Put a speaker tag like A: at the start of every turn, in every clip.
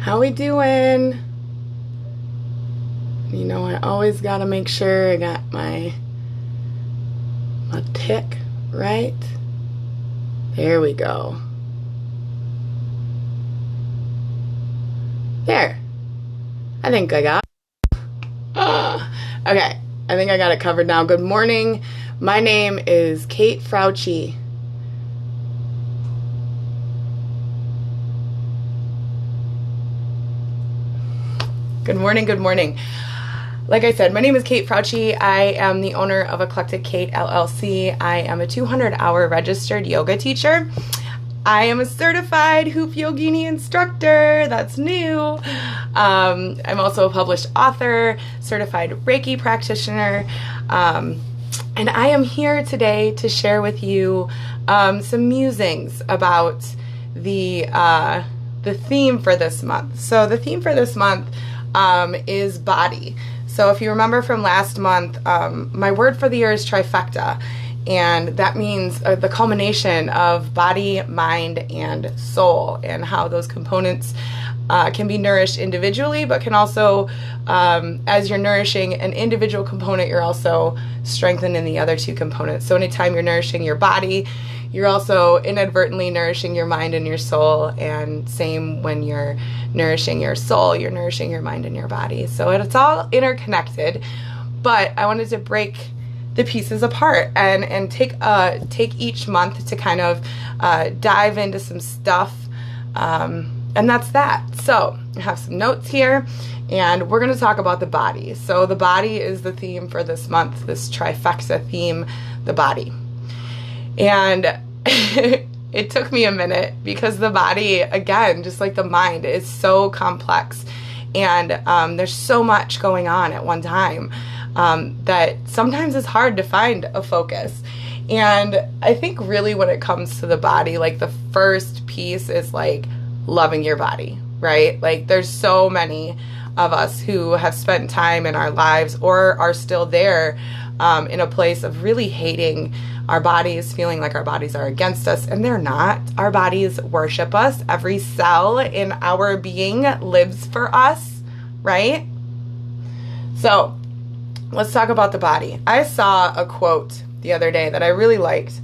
A: How we doing? You know, I always gotta make sure I got my tick right. There we go. There. I think I got it. Okay, I think I got it covered now. Good morning. My name is Kate Frauchi. Good morning, good morning. Like I said, my name is Kate Frauchi. I am the owner of Eclectic Kate LLC. I am a 200-hour registered yoga teacher. I am a certified Hoop Yogini instructor. That's new. I'm also a published author, certified Reiki practitioner. And I am here today to share with you some musings about the theme for this month. So the theme for this month is body. So if you remember from last month, my word for the year is trifecta. And that means the culmination of body, mind, and soul, and how those components can be nourished individually, but can also, as you're nourishing an individual component, you're also strengthening the other two components. So anytime you're nourishing your body, you're also inadvertently nourishing your mind and your soul, and same when you're nourishing your soul, you're nourishing your mind and your body. So it's all interconnected, but I wanted to break the pieces apart and take each month to kind of dive into some stuff, and that's that. So I have some notes here, and we're going to talk about the body. So the body is the theme for this month, this trifecta theme, the body. And it took me a minute because the body, again, just like the mind, is so complex, and there's so much going on at one time. That sometimes it's hard to find a focus. And I think really when it comes to the body, like the first piece is like loving your body, right? Like there's so many of us who have spent time in our lives or are still there in a place of really hating our bodies, feeling like our bodies are against us, and they're not. Our bodies worship us. Every cell in our being lives for us, right? So let's talk about the body. I saw a quote the other day that I really liked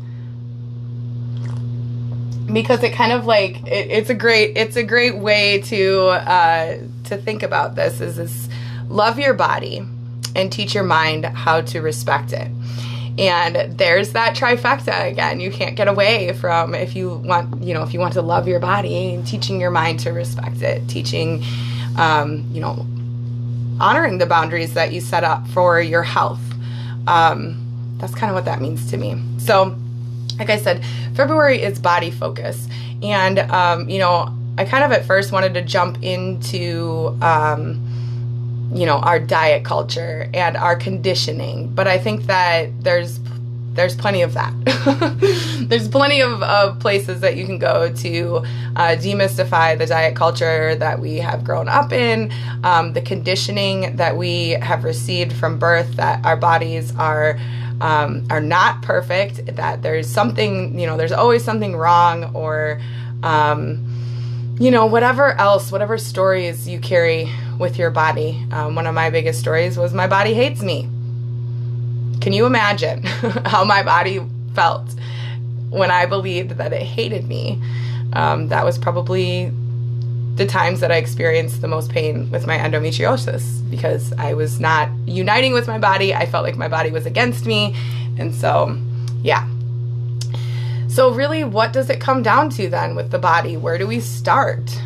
A: because it kind of like it's a great way to think about this. Is love your body and teach your mind how to respect it. And there's that trifecta again. You can't get away from if you want to love your body, teaching your mind to respect it, teaching honoring the boundaries that you set up for your health. That's kind of what that means to me. So, like I said, February is body focus. And, I kind of at first wanted to jump into, our diet culture and our conditioning. But I think that there's plenty of that. There's plenty of places that you can go to demystify the diet culture that we have grown up in, the conditioning that we have received from birth, that our bodies are not perfect, that there's something, there's always something wrong, or, whatever stories you carry with your body. One of my biggest stories was my body hates me. Can you imagine how my body felt when I believed that it hated me? That was probably the times that I experienced the most pain with my endometriosis, because I was not uniting with my body. I felt like my body was against me. And so, yeah. So really, what does it come down to then with the body? Where do we start?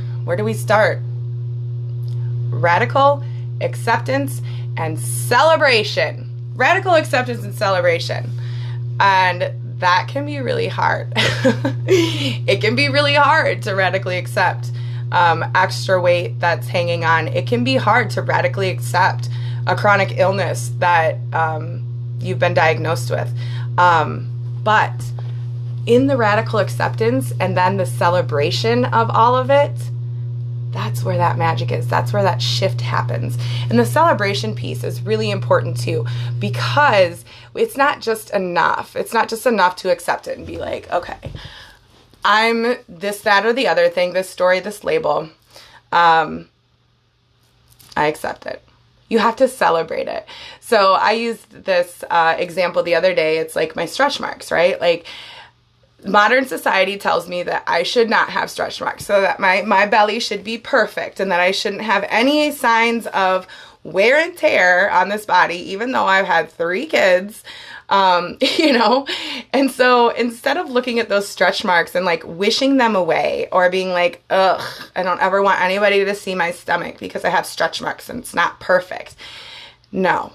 A: Radical acceptance and celebration. Radical acceptance and celebration. And that can be really hard. It can be really hard to radically accept extra weight that's hanging on. It can be hard to radically accept a chronic illness that you've been diagnosed with. But in the radical acceptance and then the celebration of all of it, that's where that magic is. That's where that shift happens. And the celebration piece is really important too, because it's not just enough. It's not just enough to accept it and be like, okay, I'm this, that, or the other thing, this story, this label. I accept it. You have to celebrate it. So I used this example the other day. It's like my stretch marks, right? Like modern society tells me that I should not have stretch marks, so that my belly should be perfect and that I shouldn't have any signs of wear and tear on this body, even though I've had 3 kids. And so instead of looking at those stretch marks and like wishing them away or being like, ugh, I don't ever want anybody to see my stomach because I have stretch marks and it's not perfect. No,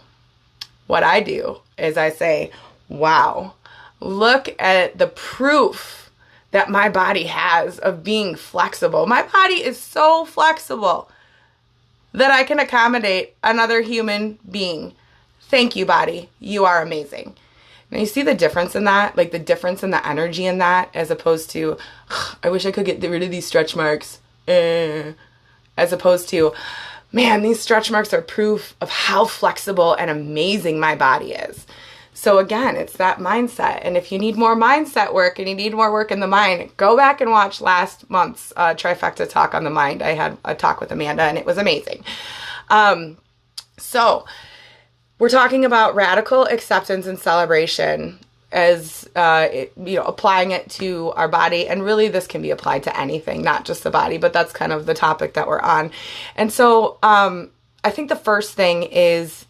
A: what I do is I say, wow, look at the proof that my body has of being flexible. My body is so flexible that I can accommodate another human being. Thank you, body. You are amazing. Now you see the difference in that, like the difference in the energy in that, as opposed to, I wish I could get rid of these stretch marks. As opposed to, man, these stretch marks are proof of how flexible and amazing my body is. So again, it's that mindset. And if you need more mindset work and you need more work in the mind, go back and watch last month's Trifecta talk on the mind. I had a talk with Amanda and it was amazing. So we're talking about radical acceptance and celebration as, applying it to our body. And really this can be applied to anything, not just the body, but that's kind of the topic that we're on. And so I think the first thing is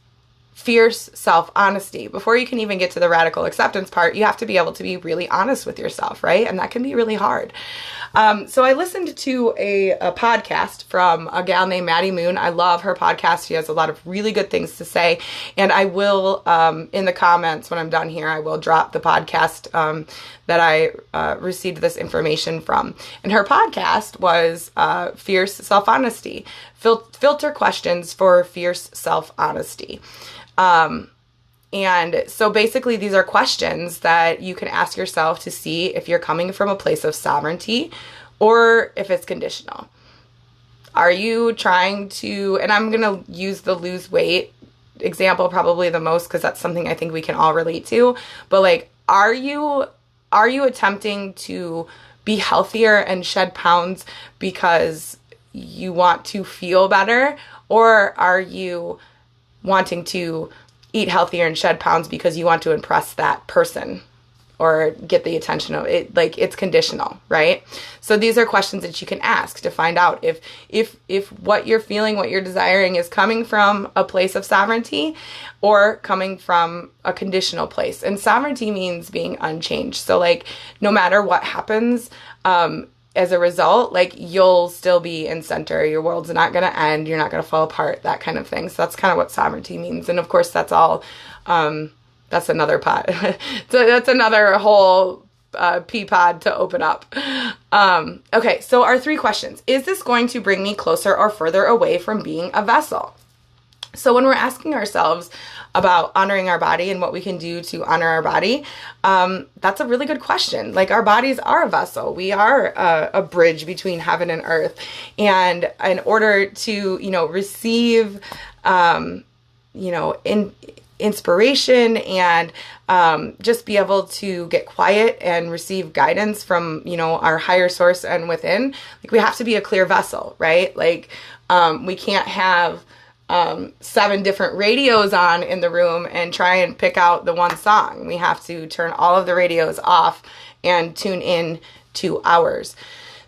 A: fierce self-honesty. Before you can even get to the radical acceptance part, you have to be able to be really honest with yourself, right? And that can be really hard. So I listened to a podcast from a gal named Maddie Moon. I love her podcast. She has a lot of really good things to say. And I will, in the comments when I'm done here, I will drop the podcast that I received this information from. And her podcast was Fierce Self-Honesty. Filter questions for fierce self-honesty. And so basically these are questions that you can ask yourself to see if you're coming from a place of sovereignty or if it's conditional. Are you trying to, and I'm going to use the lose weight example probably the most because that's something I think we can all relate to, but like, are you attempting to be healthier and shed pounds because you want to feel better, or are you wanting to eat healthier and shed pounds because you want to impress that person or get the attention of it? Like, it's conditional, right? So these are questions that you can ask to find out if what you're feeling, what you're desiring is coming from a place of sovereignty or coming from a conditional place. And sovereignty means being unchanged. So like, no matter what happens, as a result, like, you'll still be in center. Your world's not going to end. You're not going to fall apart, that kind of thing. So that's kind of what sovereignty means. And of course, that's all, that's another pod. So that's another whole pea pod to open up. Okay, so our 3 questions. Is this going to bring me closer or further away from being a vessel? So when we're asking ourselves about honoring our body and what we can do to honor our body, that's a really good question. Like, our bodies are a vessel. We are a bridge between heaven and earth. And in order to, receive, inspiration and just be able to get quiet and receive guidance from, our higher source and within, like, we have to be a clear vessel, right? Like, we can't have 7 different radios on in the room and try and pick out the one song. We have to turn all of the radios off and tune in to ours.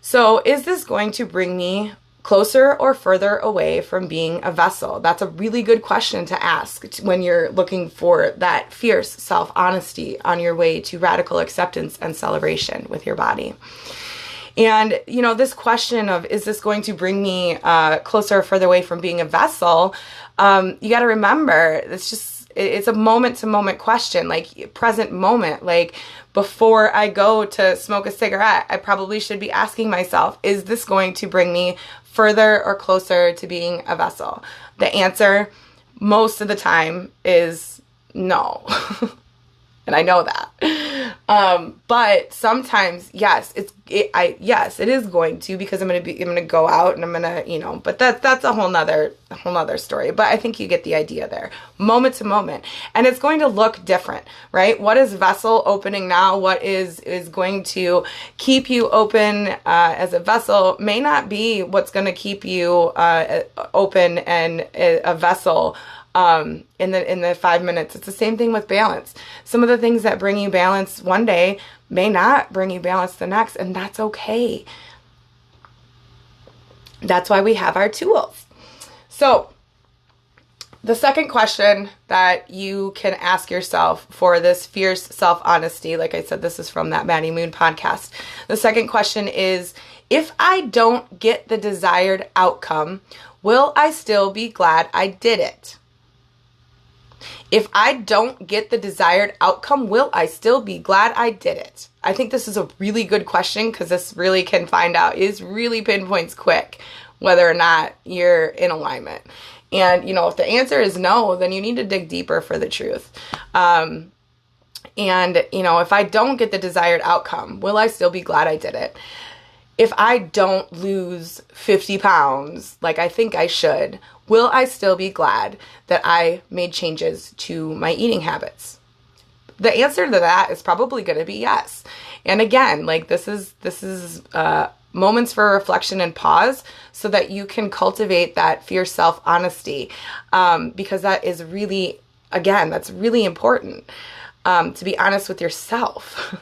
A: So is this going to bring me closer or further away from being a vessel? That's a really good question to ask when you're looking for that fierce self-honesty on your way to radical acceptance and celebration with your body. And, this question of, is this going to bring me closer or further away from being a vessel? You got to remember, it's a moment to moment question, like present moment. Like, before I go to smoke a cigarette, I probably should be asking myself, is this going to bring me further or closer to being a vessel? The answer most of the time is no. And I know that. But sometimes, yes, it is going to, because I'm going to go out and I'm going to, but that's a whole nother story. But I think you get the idea there, moment to moment. And it's going to look different, right? What is vessel opening now? What is going to keep you open as a vessel may not be what's going to keep you open and a vessel in the 5 minutes. It's the same thing with balance. Some of the things that bring you balance one day may not bring you balance the next, and that's okay. That's why we have our tools. So the second question that you can ask yourself for this fierce self-honesty, like I said, this is from that Maddie Moon podcast. The second question is, if I don't get the desired outcome, will I still be glad I did it? If I don't get the desired outcome, will I still be glad I did it? I think this is a really good question, because this really can find out, is really pinpoints quick whether or not you're in alignment. And, if the answer is no, then you need to dig deeper for the truth. And, if I don't get the desired outcome, will I still be glad I did it? If I don't lose 50 pounds like I think I should, will I still be glad that I made changes to my eating habits? The answer to that is probably going to be yes. And again, this is moments for reflection and pause so that you can cultivate that fierce self-honesty, because that is really, again, that's really important, to be honest with yourself.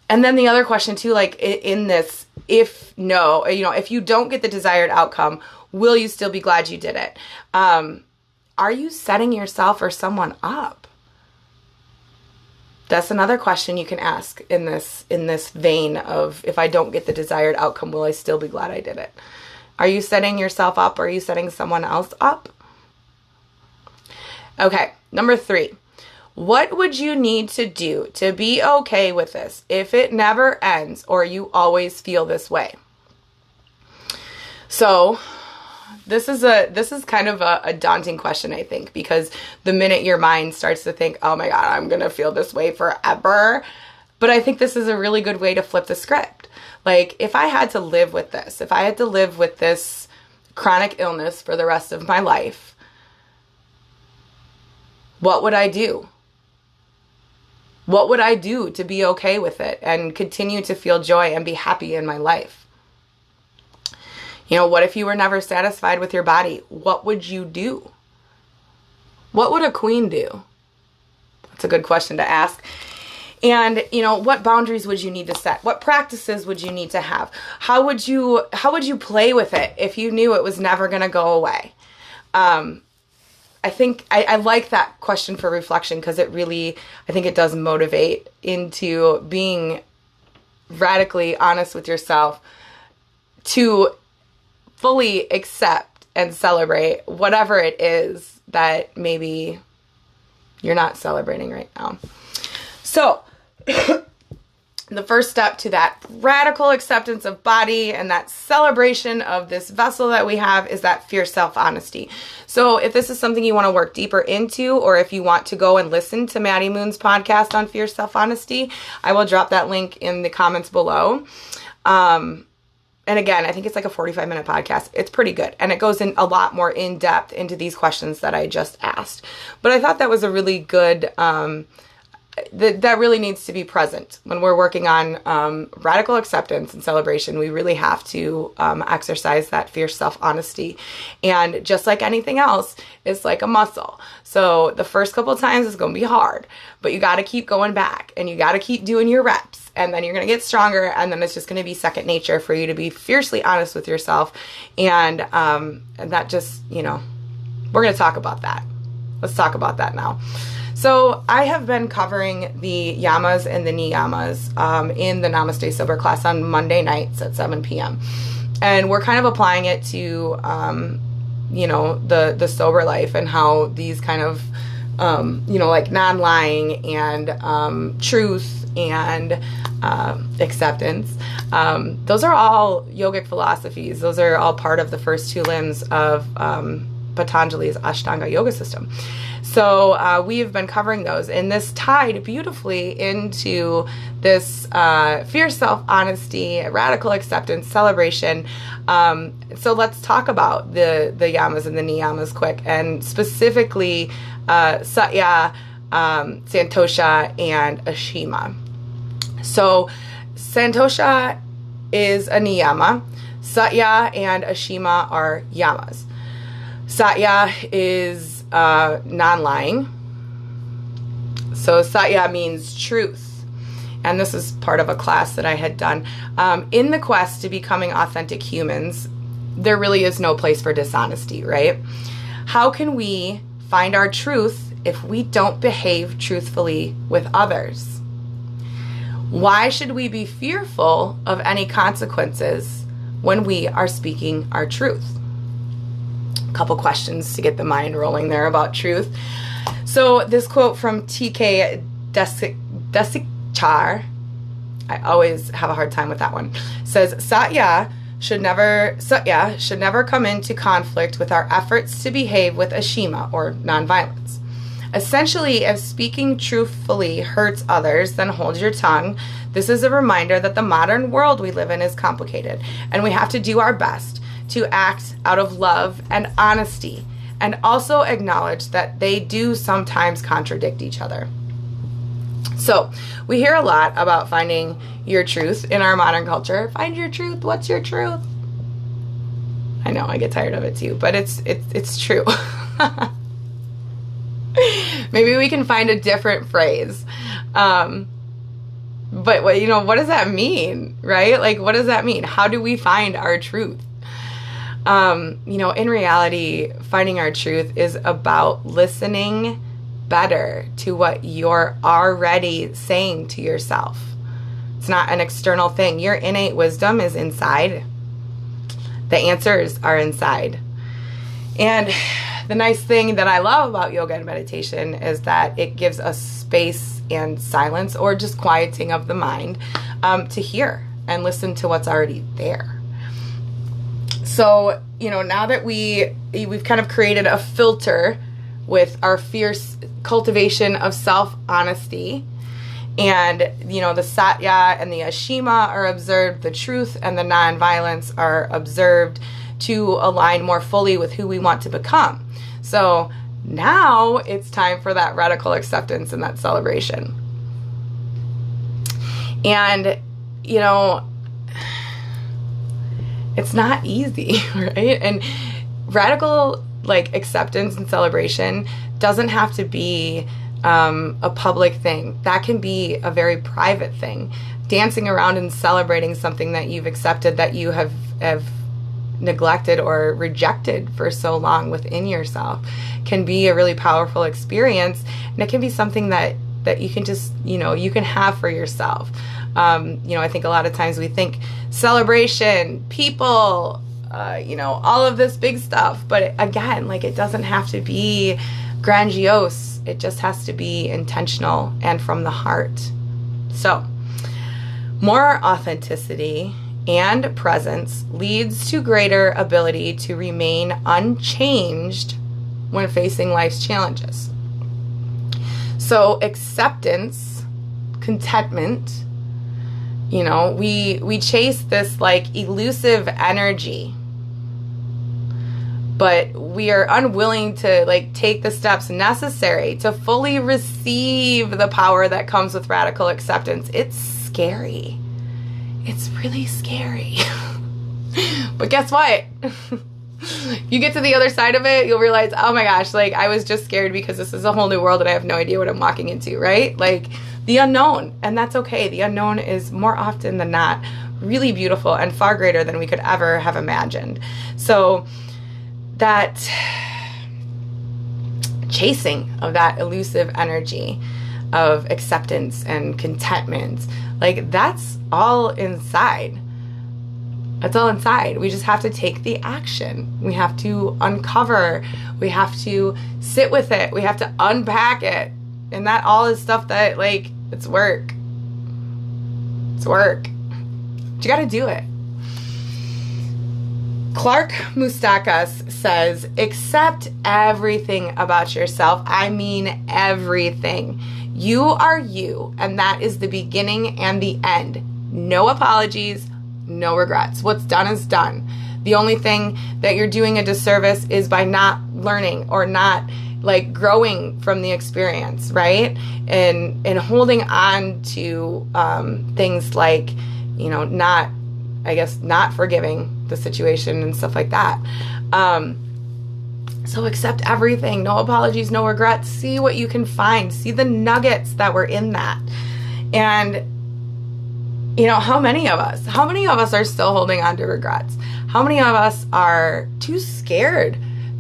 A: And then the other question too, in this, if you don't get the desired outcome, will you still be glad you did it? Are you setting yourself or someone up? That's another question you can ask in this vein of, if I don't get the desired outcome, will I still be glad I did it? Are you setting yourself up, or are you setting someone else up? Okay, number 3. What would you need to do to be okay with this if it never ends or you always feel this way? So this is kind of a daunting question, I think, because the minute your mind starts to think, oh my God, I'm going to feel this way forever. But I think this is a really good way to flip the script. If I had to live with this, if I had to live with this chronic illness for the rest of my life, what would I do? What would I do to be okay with it and continue to feel joy and be happy in my life? What if you were never satisfied with your body? What would you do? What would a queen do? That's a good question to ask. And, what boundaries would you need to set? What practices would you need to have? How would you play with it if you knew it was never going to go away? I think I like that question for reflection, because it really, I think it does motivate into being radically honest with yourself to fully accept and celebrate whatever it is that maybe you're not celebrating right now. So the first step to that radical acceptance of body and that celebration of this vessel that we have is that fierce self-honesty. So if this is something you want to work deeper into, or if you want to go and listen to Maddie Moon's podcast on fierce self-honesty, I will drop that link in the comments below. And again, I think it's like a 45-minute podcast. It's pretty good. And it goes in a lot more in depth into these questions that I just asked. But I thought that was a really good, that really needs to be present when we're working on radical acceptance and celebration. We really have to exercise that fierce self-honesty. And just like anything else, it's like a muscle. So the first couple of times it's going to be hard, but you got to keep going back and you got to keep doing your reps, and then you're going to get stronger, and then it's just going to be second nature for you to be fiercely honest with yourself. And that just, we're going to talk about that. Let's talk about that now. So I have been covering the yamas and the niyamas in the Namaste Sober class on Monday nights at 7 p.m. And we're kind of applying it to, the sober life, and how these kind of, like non-lying and truth and acceptance. Those are all yogic philosophies. Those are all part of the first two limbs of Patanjali's Ashtanga yoga system. So we've been covering those, and this tied beautifully into this fierce self-honesty, radical acceptance, celebration. So let's talk about the yamas and the niyamas quick, and specifically Satya, Santosha, and Ashima. So Santosha is a niyama. Satya and Ashima are yamas. Satya is non-lying. So Satya means truth. And this is part of a class that I had done. In the quest to becoming authentic humans, there really is no place for dishonesty, right? How can we find our truth if we don't behave truthfully with others? Why should we be fearful of any consequences when we are speaking our truth? A couple questions to get the mind rolling there about truth. So this quote from T.K. Desikchar, I always have a hard time with that one, says, Satya should never come into conflict with our efforts to behave with Ashima, or nonviolence. Essentially, if speaking truthfully hurts others, then hold your tongue. This is a reminder that the modern world we live in is complicated, and we have to do our best to act out of love and honesty, and also acknowledge that they do sometimes contradict each other. So we hear a lot about finding your truth in our modern culture. Find your truth. What's your truth? I know, I get tired of it too, but it's true. Maybe we can find a different phrase. But what does that mean, right? Like, what does that mean? How do we find our truth? In reality, finding our truth is about listening better to what you're already saying to yourself. It's not an external thing. Your innate wisdom is inside. The answers are inside. And the nice thing that I love about yoga and meditation is that it gives us space and silence, or just quieting of the mind, to hear and listen to what's already there. So, now that we've kind of created a filter with our fierce cultivation of self-honesty, and, the Satya and the Ashima are observed, the truth and the non-violence are observed to align more fully with who we want to become. So now it's time for that radical acceptance and that celebration. And, it's not easy, right? And radical acceptance and celebration doesn't have to be a public thing. That can be a very private thing. Dancing around and celebrating something that you've accepted, that you have neglected or rejected for so long within yourself, can be a really powerful experience. And it can be something that you can just, you can have for yourself. I think a lot of times we think celebration, people, all of this big stuff. But again, it doesn't have to be grandiose. It just has to be intentional and from the heart. So more authenticity and presence leads to greater ability to remain unchanged when facing life's challenges. So acceptance, contentment, we chase this elusive energy, but we are unwilling to take the steps necessary to fully receive the power that comes with radical acceptance. It's scary. It's really scary. But guess what? You get to the other side of it, you'll realize, oh my gosh, I was just scared because this is a whole new world and I have no idea what I'm walking into, right? The unknown. And that's okay. The unknown is more often than not really beautiful and far greater than we could ever have imagined. So that chasing of that elusive energy of acceptance and contentment, that's all inside. That's all inside. We just have to take the action. We have to uncover. We have to sit with it. We have to unpack it. And that all is stuff that, it's work. It's work. But you got to do it. Clark Mustakas says, accept everything about yourself. I mean everything. You are you, and that is the beginning and the end. No apologies, no regrets. What's done is done. The only thing that you're doing a disservice is by not learning or not like growing from the experience, right? And holding on to things like, not forgiving the situation and stuff like that. So accept everything. No apologies, no regrets. See what you can find. See the nuggets that were in that. And how many of us are still holding on to regrets? How many of us are too scared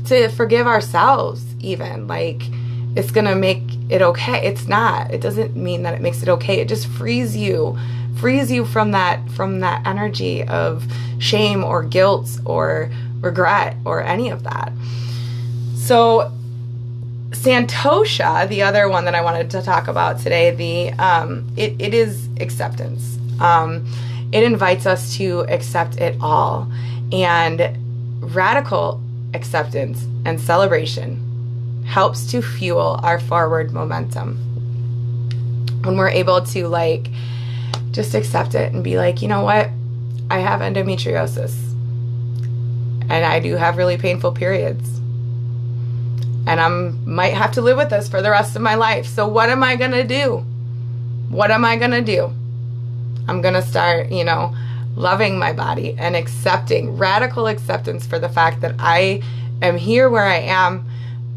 A: to forgive ourselves even? Like, it's going to make it okay. It's not. It doesn't mean that it makes it okay. It just frees you from that energy of shame or guilt or regret or any of that. So Santosha, the other one that I wanted to talk about today, it is acceptance. It invites us to accept it all, and radical acceptance and celebration helps to fuel our forward momentum. When we're able to just accept it and be like, you know what? I have endometriosis and I do have really painful periods and I might have to live with this for the rest of my life. So what am I going to do? I'm going to start, loving my body and accepting, radical acceptance for the fact that I am here where I am,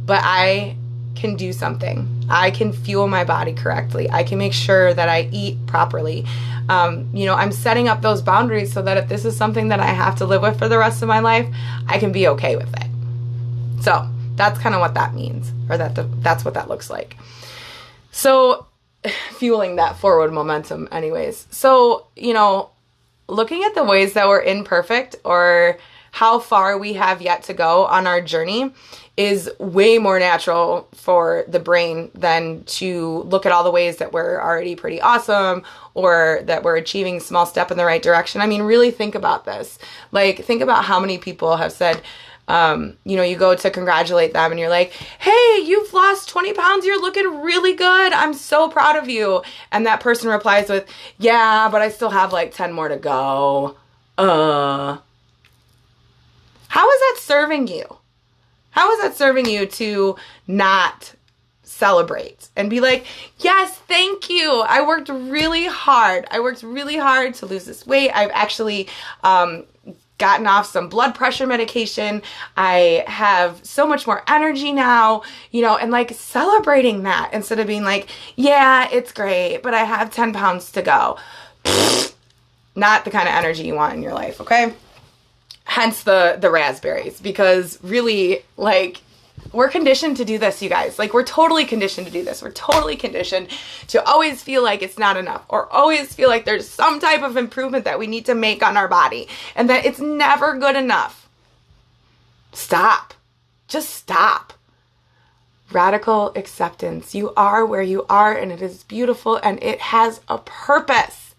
A: but I can do something. I can fuel my body correctly. I can make sure that I eat properly. I'm setting up those boundaries so that if this is something that I have to live with for the rest of my life, I can be okay with it. So that's kind of what that means, or that's what that looks like. So fueling that forward momentum anyways. So, looking at the ways that we're imperfect or how far we have yet to go on our journey is way more natural for the brain than to look at all the ways that we're already pretty awesome or that we're achieving a small step in the right direction. I mean, really think about this. Think about how many people have said, you go to congratulate them and you're like, hey, you've lost 20 pounds. You're looking really good. I'm so proud of you. And that person replies with, yeah, but I still have 10 more to go. How is that serving you? How is that serving you to not celebrate and be like, yes, thank you. I worked really hard. To lose this weight. I've actually, gotten off some blood pressure medication. I have so much more energy now, and celebrating that instead of being like, yeah, it's great, but I have 10 pounds to go. Not the kind of energy you want in your life, okay? Hence the raspberries, because really, we're conditioned to do this, you guys. We're totally conditioned to do this. We're totally conditioned to always feel like it's not enough or always feel like there's some type of improvement that we need to make on our body and that it's never good enough. Stop. Just stop. Radical acceptance. You are where you are, and it is beautiful, and it has a purpose.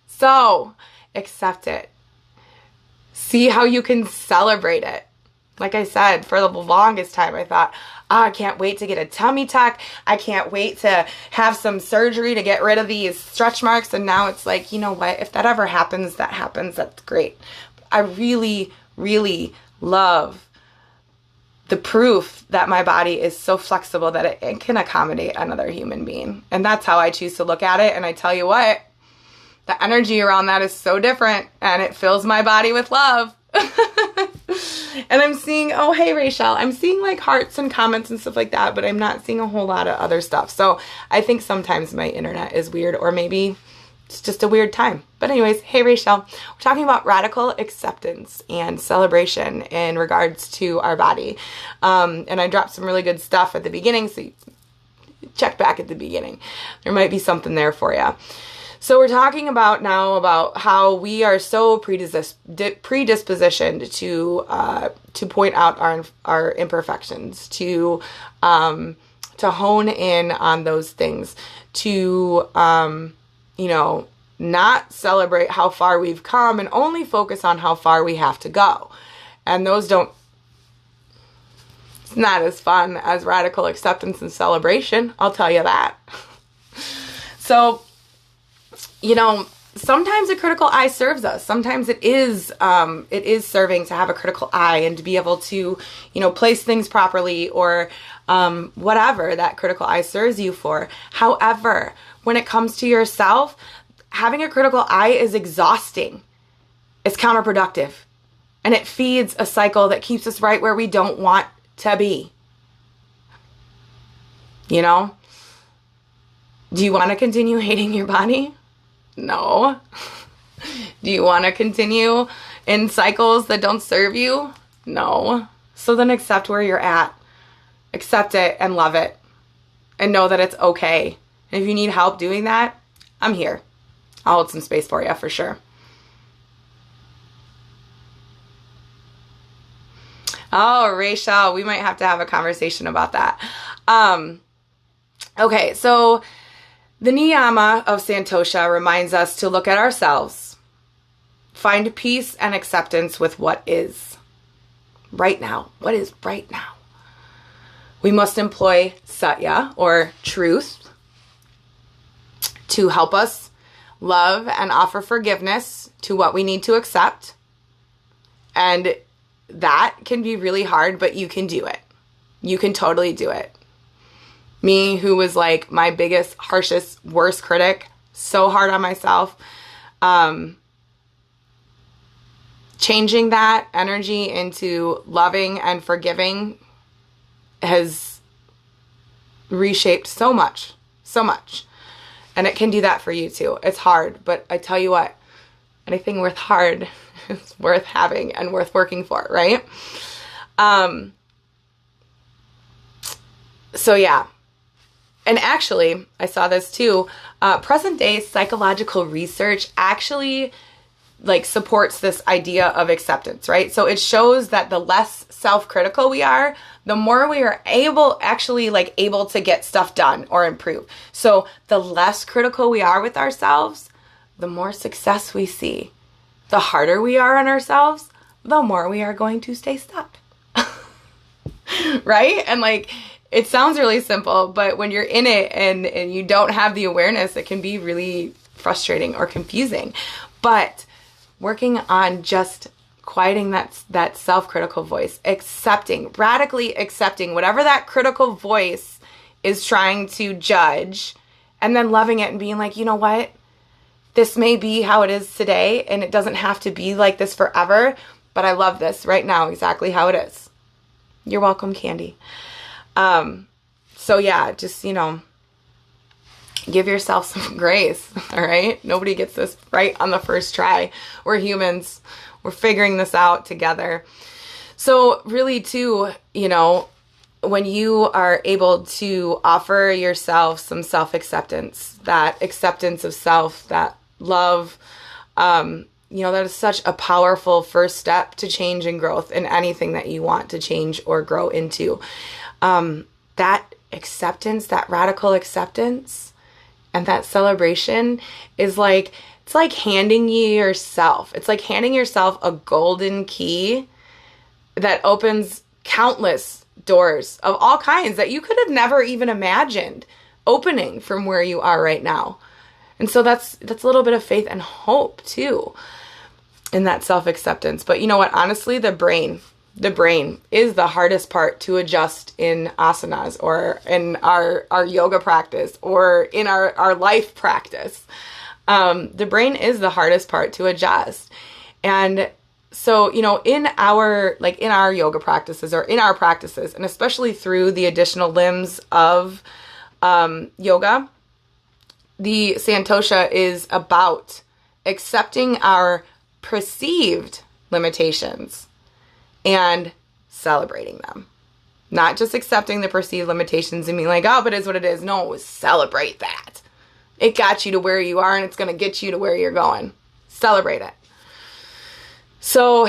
A: So accept it. See how you can celebrate it. Like I said, for the longest time, I thought, I can't wait to get a tummy tuck. I can't wait to have some surgery to get rid of these stretch marks. And now it's like, you know what? If that ever happens, that happens. That's great. I really, really love the proof that my body is so flexible that it can accommodate another human being. And that's how I choose to look at it. And I tell you what, the energy around that is so different, and it fills my body with love. And I'm seeing, oh, hey, Rachel, I'm seeing hearts and comments and stuff like that, but I'm not seeing a whole lot of other stuff. So I think sometimes my internet is weird, or maybe it's just a weird time. But anyways, hey, Rachel, we're talking about radical acceptance and celebration in regards to our body. And I dropped some really good stuff at the beginning, so you check back at the beginning. There might be something there for you. So we're talking about how we are so predispositioned to point out our imperfections, to hone in on those things, to not celebrate how far we've come and only focus on how far we have to go. And those don't, it's not as fun as radical acceptance and celebration, I'll tell you that. So, you know, sometimes a critical eye serves us. Sometimes it is serving to have a critical eye and to be able to, you know, place things properly, or whatever that critical eye serves you for. However, when it comes to yourself, having a critical eye is exhausting. It's counterproductive. And it feeds a cycle that keeps us right where we don't want to be. You know? Do you want to continue hating your body? No. Do you want to continue in cycles that don't serve you? No. So then accept where you're at. Accept it and love it. And know that it's okay. And if you need help doing that, I'm here. I'll hold some space for you for sure. Oh, Rachel, we might have to have a conversation about that. Okay, so the niyama of Santosha reminds us to look at ourselves, find peace and acceptance with what is right now. What is right now? We must employ satya, or truth, to help us love and offer forgiveness to what we need to accept. And that can be really hard, but you can do it. You can totally do it. Me, who was like my biggest, harshest, worst critic, so hard on myself, changing that energy into loving and forgiving has reshaped so much. And it can do that for you too. It's hard, but I tell you what, anything worth hard is worth having and worth working for, right? So yeah. And actually, I saw this too, present day psychological research actually like supports this idea of acceptance, right? So it shows that the less self-critical we are, the more we are able to get stuff done or improve. So the less critical we are with ourselves, the more success we see. The harder we are on ourselves, the more we are going to stay stuck. Right? And like, it sounds really simple, but when you're in it and you don't have the awareness, it can be really frustrating or confusing. But working on just quieting that self-critical voice, radically accepting whatever that critical voice is trying to judge, and then loving it and being like, you know what? This may be how it is today, and it doesn't have to be like this forever, but I love this right now, exactly how it is. You're welcome, Candy. So yeah, just, you know, give yourself some grace, all right? Nobody gets this right on the first try. We're humans. We're figuring this out together. So really too, you know, when you are able to offer yourself some self-acceptance, that acceptance of self, that love, you know, that is such a powerful first step to change and growth in anything that you want to change or grow into. That acceptance, that radical acceptance, and that celebration is like, it's like handing yourself. It's like handing yourself a golden key that opens countless doors of all kinds that you could have never even imagined opening from where you are right now. And so that's a little bit of faith and hope too in that self-acceptance. But you know what? Honestly, the brain is the hardest part to adjust in asanas or in our yoga practice or in our life practice. The brain is the hardest part to adjust. And so, you know, in our yoga practices or in our practices, and especially through the additional limbs of yoga, the Santosha is about accepting our perceived limitations and celebrating them. Not just accepting the perceived limitations and being like, oh, but it's what it is. No, celebrate that. It got you to where you are and it's going to get you to where you're going. Celebrate it. So,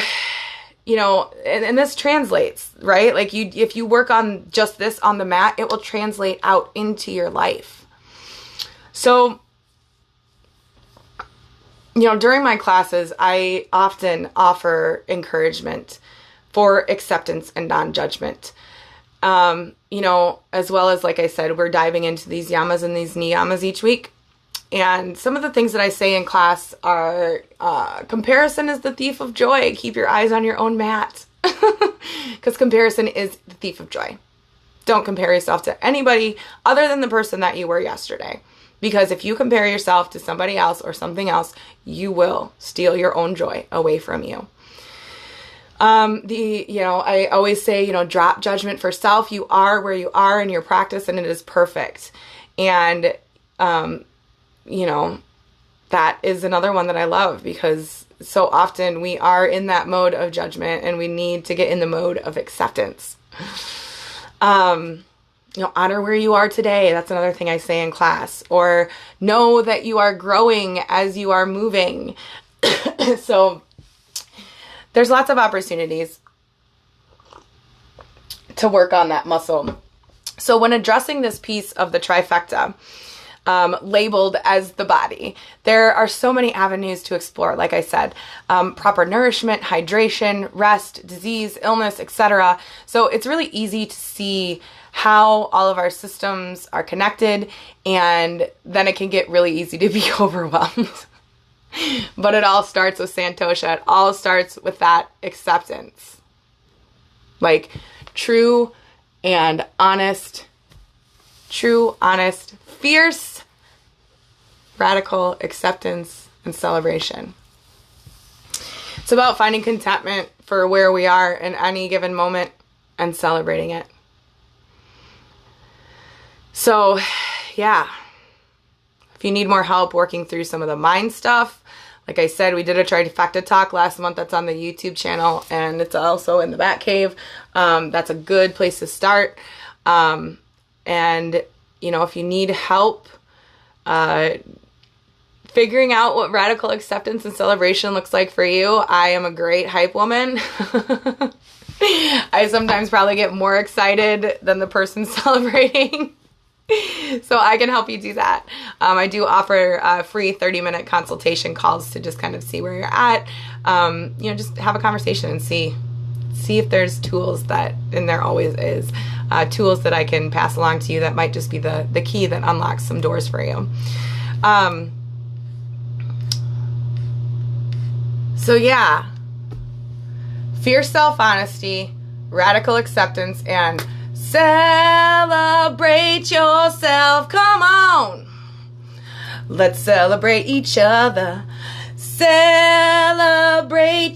A: you know, and this translates, right? Like if you work on just this on the mat, it will translate out into your life. So, you know, during my classes, I often offer encouragement for acceptance and non-judgment. As well as, like I said, we're diving into these yamas and these niyamas each week. And some of the things that I say in class are, comparison is the thief of joy. Keep your eyes on your own mat. Because comparison is the thief of joy. Don't compare yourself to anybody other than the person that you were yesterday. Because if you compare yourself to somebody else or something else, you will steal your own joy away from you. I always say, drop judgment for self. You are where you are in your practice, and it is perfect. And, that is another one that I love, because so often we are in that mode of judgment, and we need to get in the mode of acceptance. Honor where you are today. That's another thing I say in class. Or know that you are growing as you are moving. So there's lots of opportunities to work on that muscle. So when addressing this piece of the trifecta, labeled as the body, there are so many avenues to explore. Like I said, proper nourishment, hydration, rest, disease, illness, etc. So it's really easy to see how all of our systems are connected, and then it can get really easy to be overwhelmed. But it all starts with Santosha. It all starts with that acceptance. Like true, honest, fierce, radical acceptance and celebration. It's about finding contentment for where we are in any given moment and celebrating it. So, yeah. If you need more help working through some of the mind stuff, like I said, we did a Trifecta talk last month that's on the YouTube channel, and it's also in the Bat Cave. That's a good place to start. If you need help figuring out what radical acceptance and celebration looks like for you, I am a great hype woman. I sometimes probably get more excited than the person celebrating. So I can help you do that. I do offer free 30-minute consultation calls to just kind of see where you're at. Just have a conversation and see if there's tools that, and there always is, tools that I can pass along to you that might just be the key that unlocks some doors for you. Fierce self-honesty, radical acceptance, and celebrate yourself. Come on. Let's celebrate each other. Celebrate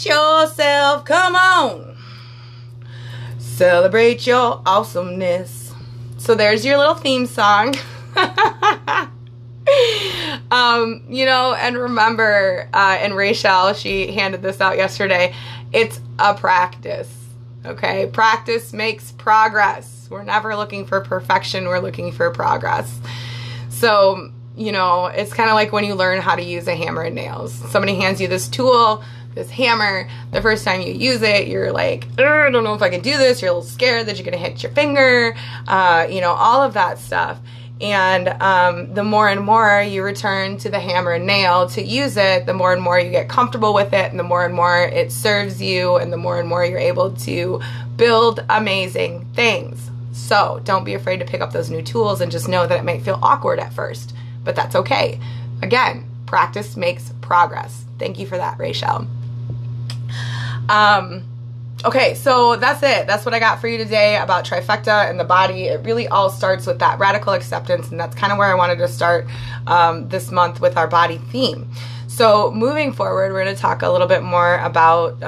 A: yourself. Come on. Celebrate your awesomeness. So there's your little theme song. And remember, and Rachel, she handed this out yesterday, it's a practice. Okay? Practice makes progress. We're never looking for perfection. We're looking for progress. So, it's kind of like when you learn how to use a hammer and nails. Somebody hands you this tool, this hammer. The first time you use it, you're like, I don't know if I can do this. You're a little scared that you're going to hit your finger, all of that stuff. And the more and more you return to the hammer and nail to use it, the more and more you get comfortable with it, and the more it serves you, and the more you're able to build amazing things. So don't be afraid to pick up those new tools, and just know that it may feel awkward at first, but that's okay. Again, practice makes progress. Thank you for that, Rachel. Okay, so that's it. That's what I got for you today about Trifecta and the body. It really all starts with that radical acceptance, and that's kind of where I wanted to start this month with our body theme. So moving forward, we're going to talk a little bit more about,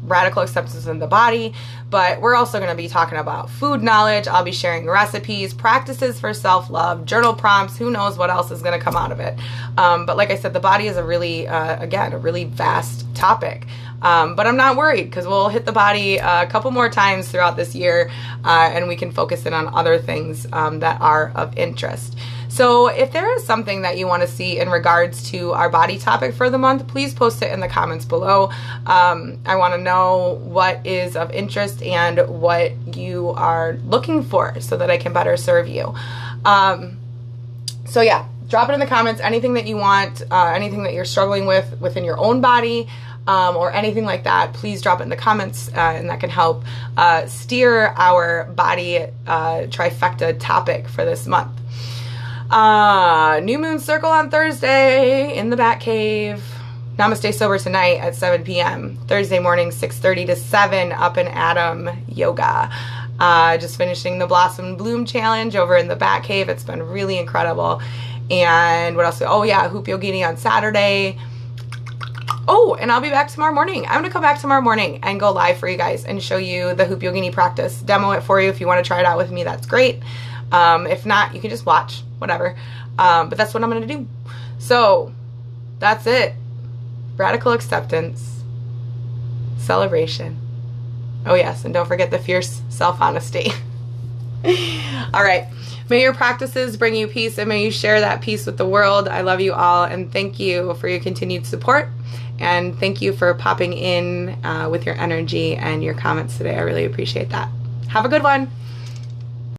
A: radical acceptance in the body, but we're also going to be talking about food knowledge. I'll be sharing recipes, practices for self-love, journal prompts, who knows what else is going to come out of it. But like I said, the body is a really vast topic. But I'm not worried, because we'll hit the body a couple more times throughout this year, and we can focus in on other things that are of interest. So if there is something that you want to see in regards to our body topic for the month, please post it in the comments below. I want to know what is of interest and what you are looking for so that I can better serve you. Drop it in the comments, anything that you want, anything that you're struggling with within your own body. or anything like that, please drop it in the comments, and that can help steer our body trifecta topic for this month. New moon circle on Thursday in the Bat Cave. Namaste Sober tonight at 7 p.m. Thursday morning, 6:30 to 7 up in Adam Yoga. Just finishing the Blossom and Bloom Challenge over in the Bat Cave. It's been really incredible. And what else? Oh yeah, Hoop Yogini on Saturday. Oh, and I'll be back tomorrow morning. I'm going to come back tomorrow morning and go live for you guys and show you the Hoop Yogini practice. Demo it for you. If you want to try it out with me, that's great. If not, you can just watch, whatever. But that's what I'm going to do. So that's it. Radical acceptance, celebration. Oh yes, and don't forget the fierce self-honesty. All right. May your practices bring you peace, and may you share that peace with the world. I love you all, and thank you for your continued support. And thank you for popping in with your energy and your comments today. I really appreciate that. Have a good one.